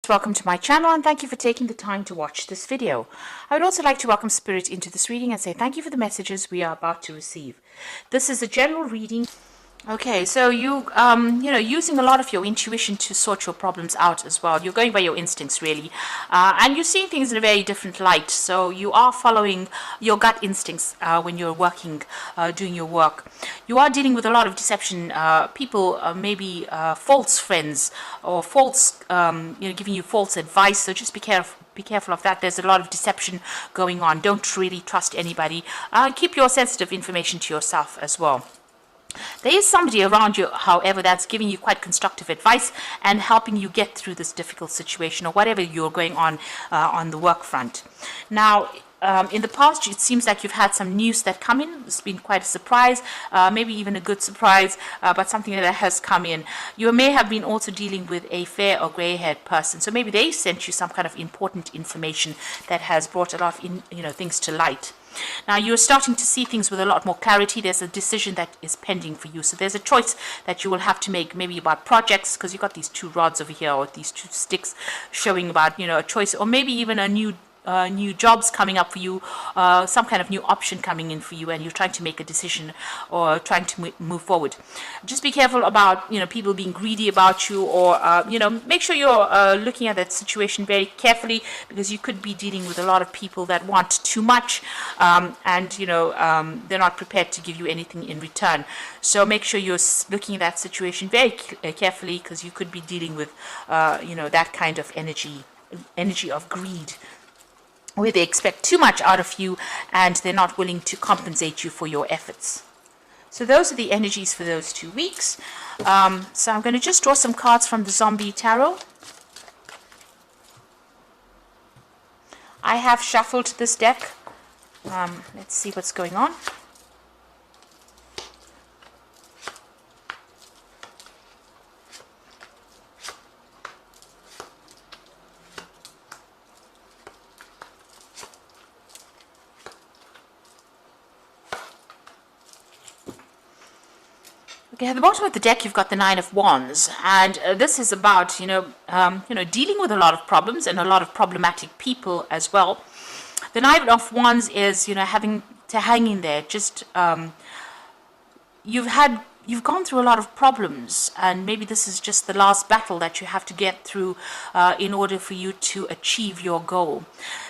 Welcome to my channel and thank you for taking the time to watch this video. I would also like to welcome Spirit into this reading and say thank you for the messages we are about to receive. This is a general reading. Okay, so using a lot of your intuition to sort your problems out as well. You're going by your instincts, really. And you're seeing things in a very different light. So you are following your gut instincts when you're working, doing your work. You are dealing with a lot of deception. People, maybe false friends or false, giving you false advice. So just be careful. Be careful of that. There's a lot of deception going on. Don't really trust anybody. Keep your sensitive information to yourself as well. There is somebody around you, however, that's giving you quite constructive advice and helping you get through this difficult situation or whatever you're going on the work front. Now, in the past, it seems like you've had some news that come in. It's been quite a surprise, maybe even a good surprise, but something that has come in. You may have been also dealing with a fair or gray-haired person, so maybe they sent you some kind of important information that has brought a lot of things to light. Now you're starting to see things with a lot more clarity. There's a decision that is pending for you. So there's a choice that you will have to make, maybe about projects, because you've got these two rods over here or these two sticks showing about, a choice, or maybe even a new jobs coming up for you, some kind of new option coming in for you, and you're trying to make a decision or trying to move forward. Just be careful about people being greedy about you, or make sure you're looking at that situation very carefully, because you could be dealing with a lot of people that want too much, and they're not prepared to give you anything in return. So make sure you're looking at that situation very carefully, because you could be dealing with that kind of energy of greed, where they expect too much out of you and they're not willing to compensate you for your efforts. So those are the energies for those 2 weeks. So I'm going to just draw some cards from the Zombie Tarot. I have shuffled this deck. Let's see what's going on. Okay, at the bottom of the deck, you've got the Nine of Wands, and this is about, dealing with a lot of problems and a lot of problematic people as well. The Nine of Wands is, having to hang in there. Just you've gone through a lot of problems, and maybe this is just the last battle that you have to get through in order for you to achieve your goal.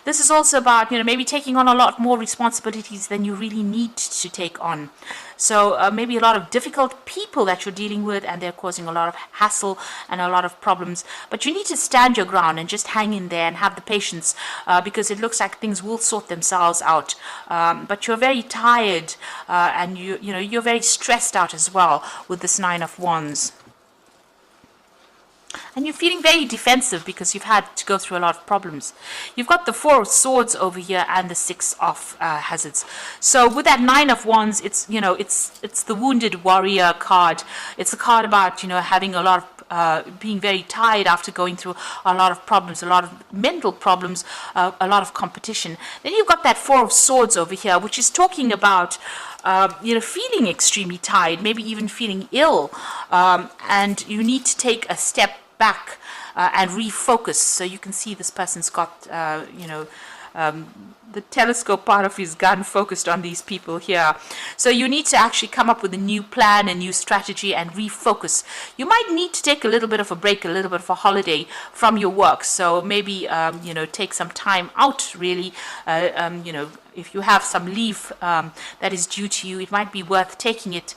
This is also about, maybe taking on a lot more responsibilities than you really need to take on. So maybe a lot of difficult people that you're dealing with, and they're causing a lot of hassle and a lot of problems. But you need to stand your ground and just hang in there and have the patience, because it looks like things will sort themselves out. But you're very tired, and you're very stressed out as well with this Nine of Wands. And you're feeling very defensive because you've had to go through a lot of problems. You've got the Four of Swords over here and the Six of Hazards. So with that Nine of Wands, it's the Wounded Warrior card. It's a card about having a lot of being very tired after going through a lot of problems, a lot of mental problems, a lot of competition. Then you've got that Four of Swords over here, which is talking about feeling extremely tired, maybe even feeling ill, and you need to take a step back and refocus. So you can see this person's got the telescope part of his gun focused on these people here. So you need to actually come up with a new plan, a new strategy, and refocus. You might need to take a little bit of a break, a little bit of a holiday from your work. So maybe take some time out, really. If you have some leave that is due to you, it might be worth taking it,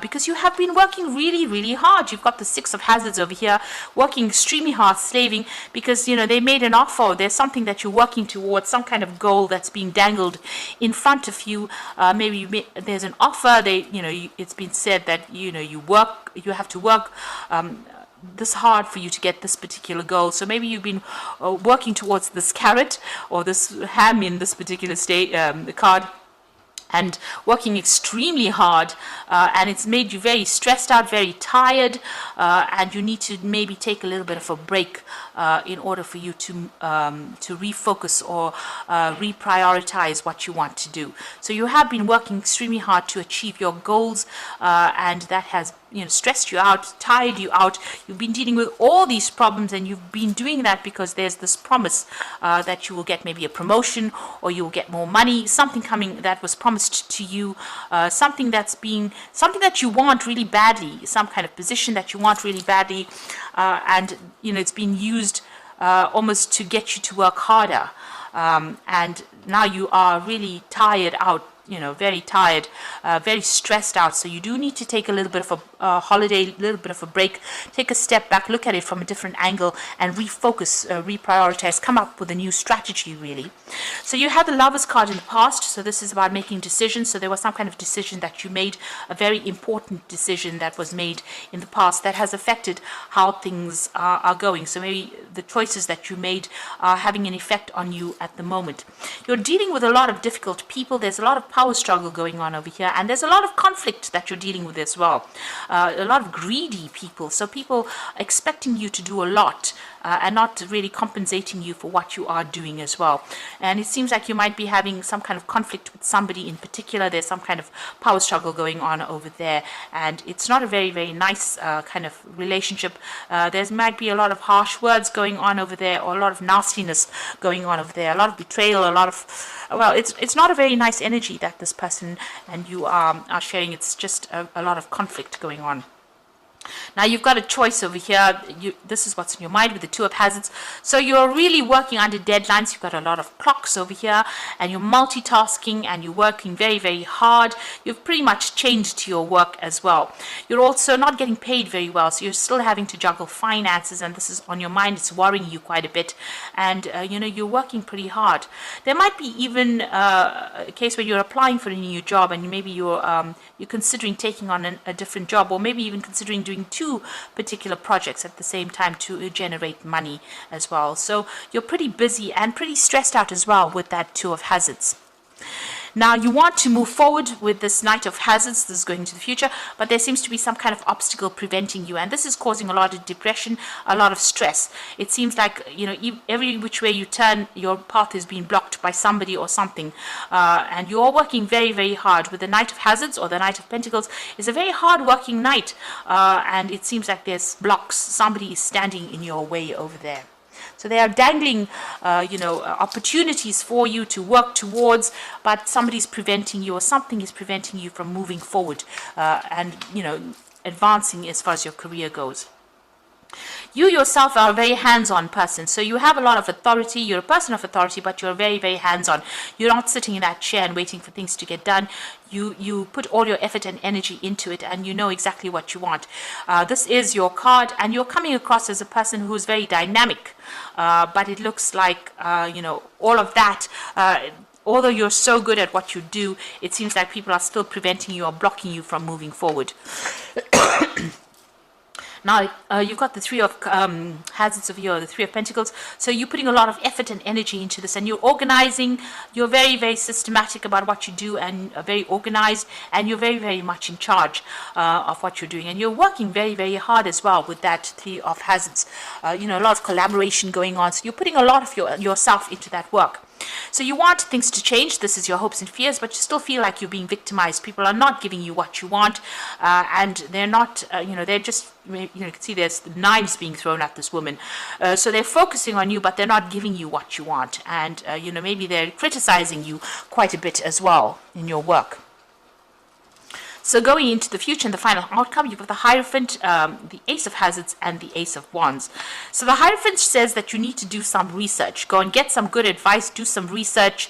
because you have been working really, really hard. You've got the Six of Hazards over here, working extremely hard, slaving, because they made an offer. There's something that you're working towards, some kind of goal that's being dangled in front of you. Maybe there's an offer. It's been said that you have to work this hard for you to get this particular goal. So maybe you've been working towards this carrot or this ham in this particular card, and working extremely hard, and it's made you very stressed out, very tired, and you need to maybe take a little bit of a break in order for you to refocus or reprioritize what you want to do. So you have been working extremely hard to achieve your goals, and that has stressed you out, tired you out. You've been dealing with all these problems, and you've been doing that because there's this promise that you will get maybe a promotion, or you will get more money, something coming that was promised to you, something that you want really badly, some kind of position that you want really badly, and it's been used almost to get you to work harder, and now you are really tired out, very tired, very stressed out. So you do need to take a little bit of a holiday, a little bit of a break, take a step back, look at it from a different angle, and refocus, reprioritize, come up with a new strategy, really. So you had the Lovers card in the past, so this is about making decisions. So there was some kind of decision that you made, a very important decision that was made in the past that has affected how things are going. So maybe the choices that you made are having an effect on you at the moment. You're dealing with a lot of difficult people. There's a lot of power struggle going on over here, and there's a lot of conflict that you're dealing with as well. A lot of greedy people, so people expecting you to do a lot and not really compensating you for what you are doing as well. And it seems like you might be having some kind of conflict with somebody in particular. There's some kind of power struggle going on over there, and it's not a very, very nice kind of relationship. There might be a lot of harsh words going on over there, or a lot of nastiness going on over there, a lot of betrayal, a lot of, well, it's not a very nice energy that this person and you are sharing. It's just a lot of conflict going on. Now you've got a choice over here. This is what's in your mind with the Two of Hazards. So you're really working under deadlines. You've got a lot of clocks over here, and you're multitasking, and you're working very, very hard. You've pretty much changed to your work as well. You're also not getting paid very well, so you're still having to juggle finances, and this is on your mind. It's worrying you quite a bit, and you're working pretty hard. There might be even a case where you're applying for a new job, and maybe you're considering taking on a different job, or maybe even considering doing two particular projects at the same time to generate money as well. So you're pretty busy and pretty stressed out as well with that Two of Hazards. Now you want to move forward with this Knight of Hazards. This is going into the future, but there seems to be some kind of obstacle preventing you, and this is causing a lot of depression, a lot of stress. It seems like every which way you turn, your path is being blocked by somebody or something, and you are working very, very hard. With the Knight of Hazards or the Knight of Pentacles, is a very hard working knight, and it seems like there's blocks. Somebody is standing in your way over there. So they are dangling, opportunities for you to work towards, but somebody's preventing you, or something is preventing you from moving forward and advancing as far as your career goes. You yourself are a very hands-on person, so you have a lot of authority. You're a person of authority, but you're very, very hands-on. You're not sitting in that chair and waiting for things to get done. You put all your effort and energy into it, and you know exactly what you want. This is your card, and you're coming across as a person who's very dynamic, but it looks like, all of that, although you're so good at what you do, it seems like people are still preventing you or blocking you from moving forward. Now, you've got the Three of Hazards over here, the Three of Pentacles. So you're putting a lot of effort and energy into this, and you're organizing. You're very, very systematic about what you do, and very organized, and you're very, very much in charge of what you're doing. And you're working very, very hard as well with that Three of Hazards. A lot of collaboration going on. So you're putting a lot of yourself into that work. So you want things to change. This is your hopes and fears, but you still feel like you're being victimized. People are not giving you what you want, and they're not, they're just, you can see there's knives being thrown at this woman. So they're focusing on you, but they're not giving you what you want. And, maybe they're criticizing you quite a bit as well in your work. So going into the future and the final outcome, you've got the Hierophant, the Ace of Hazards, and the Ace of Wands. So the Hierophant says that you need to do some research. Go and get some good advice, do some research.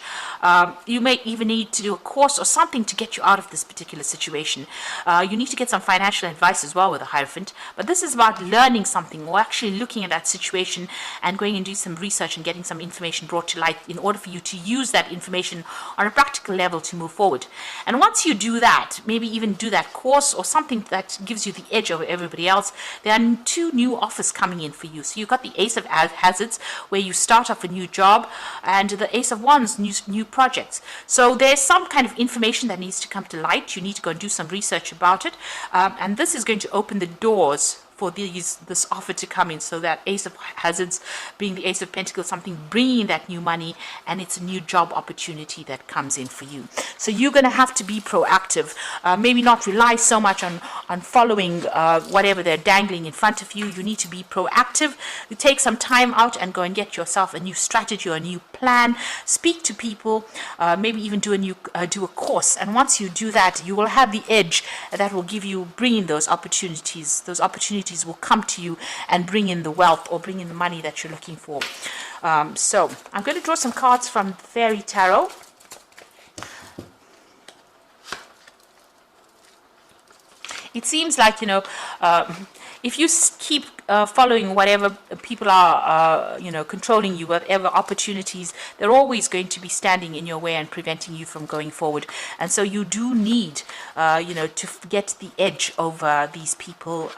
You may even need to do a course or something to get you out of this particular situation. You need to get some financial advice as well with the Hierophant. But this is about learning something, or actually looking at that situation and going and do some research and getting some information brought to light in order for you to use that information on a practical level to move forward. And once you do that, maybe even do that course or something that gives you the edge over everybody else, there are two new offers coming in for you. So you've got the Ace of Hazards, where you start off a new job, and the Ace of Wands, new projects. So there's some kind of information that needs to come to light. You need to go and do some research about it, and this is going to open the doors for this offer to come in. So that Ace of Hazards being the Ace of Pentacles, something bringing that new money, and it's a new job opportunity that comes in for you. So you're going to have to be proactive, maybe not rely so much on following whatever they're dangling in front of you. You need to be proactive. You take some time out and go and get yourself a new strategy or a new plan. Speak to people, maybe even do a course. And once you do that, you will have the edge that will bring in those opportunities. Those opportunities will come to you and bring in the wealth or bring in the money that you're looking for. So I'm going to draw some cards from Fairy Tarot. It seems like, if you keep following whatever people are, controlling you, whatever opportunities, they're always going to be standing in your way and preventing you from going forward. And so you do need, to get the edge over these people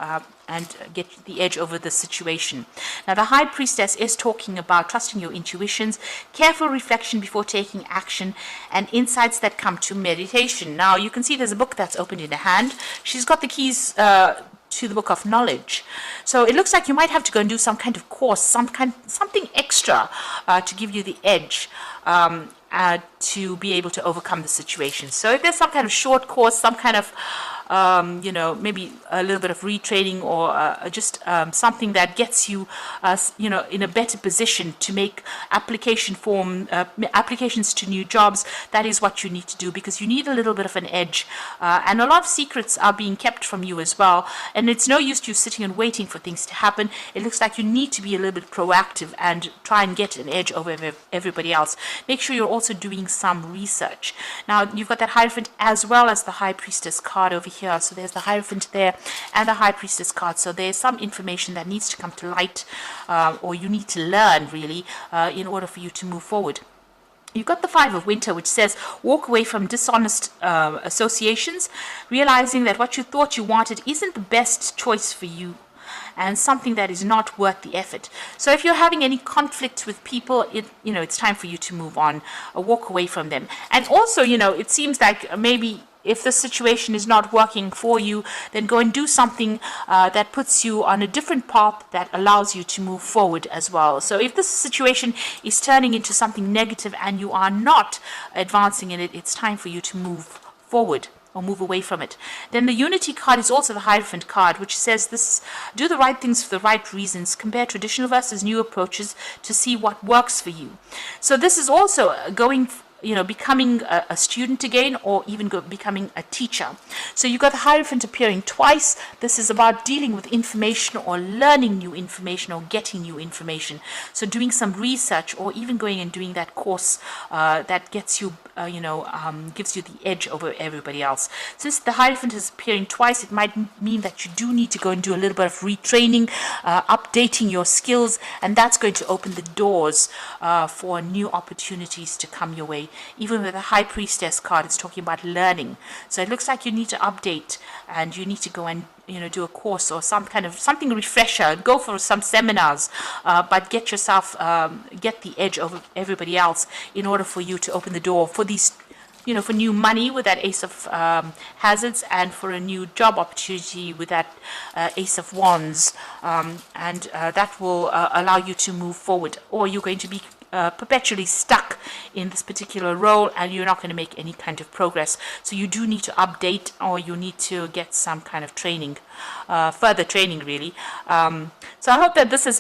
and get the edge over the situation. Now, the High Priestess is talking about trusting your intuitions, careful reflection before taking action, and insights that come to meditation. Now, you can see there's a book that's opened in her hand. She's got the keys to the book of knowledge. So it looks like you might have to go and do some kind of course, something extra to give you the edge to be able to overcome the situation. So if there's some kind of short course, some kind of maybe a little bit of retraining or just something that gets you, in a better position to make applications to new jobs, that is what you need to do, because you need a little bit of an edge. And a lot of secrets are being kept from you as well. And it's no use you sitting and waiting for things to happen. It looks like you need to be a little bit proactive and try and get an edge over everybody else. Make sure you're also doing some research. Now, you've got that Hierophant as well as the High Priestess card over here. So there's the Hierophant there and the High Priestess card. So there's some information that needs to come to light, or you need to learn really, in order for you to move forward. You've got the Five of Winter, which says walk away from dishonest associations, realizing that what you thought you wanted isn't the best choice for you, and something that is not worth the effort. So if you're having any conflict with people, it's time for you to move on, walk away from them. And also, it seems like maybe if the situation is not working for you, then go and do something that puts you on a different path that allows you to move forward as well. So if this situation is turning into something negative and you are not advancing in it, it's time for you to move forward or move away from it. Then the Unity card is also the Hierophant card, which says this: do the right things for the right reasons, compare traditional versus new approaches to see what works for you. So this is also becoming a student again, or even becoming a teacher. So you've got the Hierophant appearing twice. This is about dealing with information or learning new information or getting new information. So doing some research or even going and doing that course that gets you, gives you the edge over everybody else. Since the Hierophant is appearing twice, it might mean that you do need to go and do a little bit of retraining, updating your skills, and that's going to open the doors for new opportunities to come your way. Even with the High Priestess card, it's talking about learning. So it looks like you need to update and you need to go and do a course or something refresher. Go for some seminars, but get yourself get the edge over everybody else in order for you to open the door for these, for new money with that Ace of Hazards, and for a new job opportunity with that Ace of Wands, and that will allow you to move forward. Or you're going to be perpetually stuck in this particular role and you're not going to make any kind of progress. So you do need to update, or you need to get some kind of training, further training really. So I hope that this has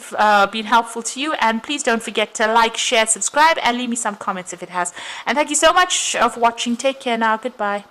been helpful to you, and please don't forget to like, share, subscribe, and leave me some comments if it has. And thank you so much for watching. Take care now. Goodbye.